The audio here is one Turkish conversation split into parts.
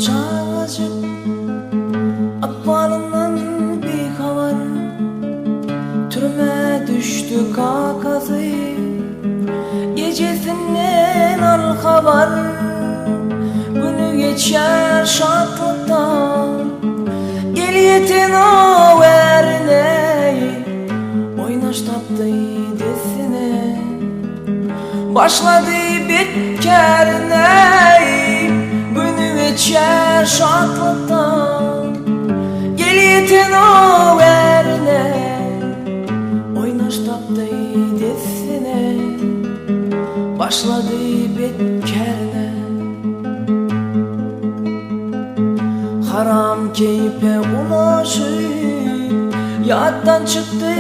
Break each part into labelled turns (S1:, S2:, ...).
S1: Çağacık akbalından bir havar, türüme düştü kakazı, gecesinden al haber. Günü geçer şartlıktan, gel yetin o verine, oynaş taptı desine, başladı bitkerine. Geçer şartlıktan, gel yetin o verine, oynaş taptı desine, başladı bitkerine. Haram keyfe ulaşıp yattan çıktı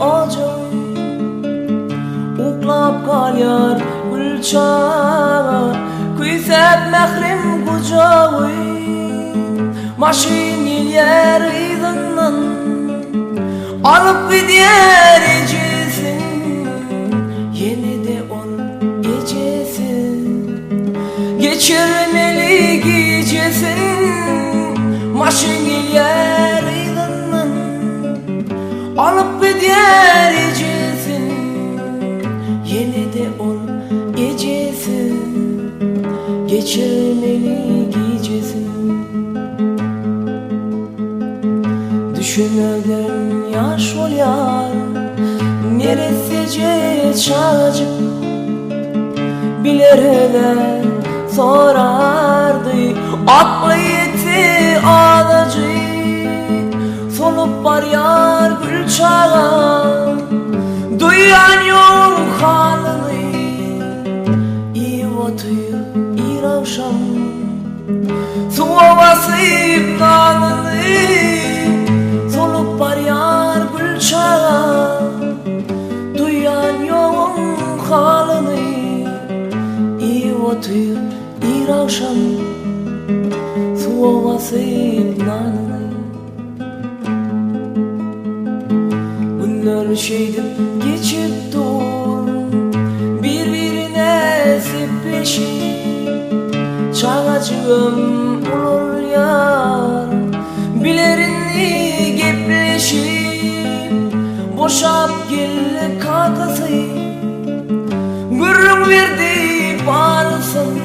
S1: acım, uklap kalyar gül çağa, kuyset mehrim kucağı. Maşin yer izinden alıp gider ecesin, yeni de on gecesin, geçirmeli gecesin. Maşin yer izinden alıp gider ecesin, yeni de on gecesin, geçirmeli gecesin. Düşünürden yaş olyar, neresice çağacık, bilerede sorardı aklı yeti ağacı. Solup var yar gül çağa, duyan yok halını, iyi otuyu iyi ravşam, suva basıp kanını. Solup var yar gül çağa, duyan yok halını, iyi otuyu iyi ravşam, suva basıp kanını. Günler şeydip geçip dur, birbirine sepleşip, çağacığım olur yar, bilerini gepleşip, boşap gel kakası, gürrüm verdi bağırsın,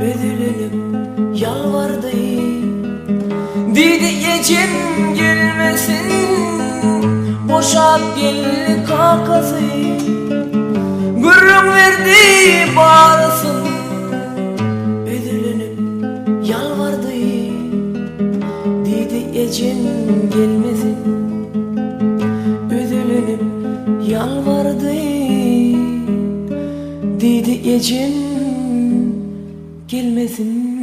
S1: ödülenip yalvardı, dedi ecem gelmesin, boşap gel kakası, gürrüm verdi bağırsın, ödülenip yalvardı, dedi ecem gelmesin, ödülenip yalvardı, dedi ecem gelmesin.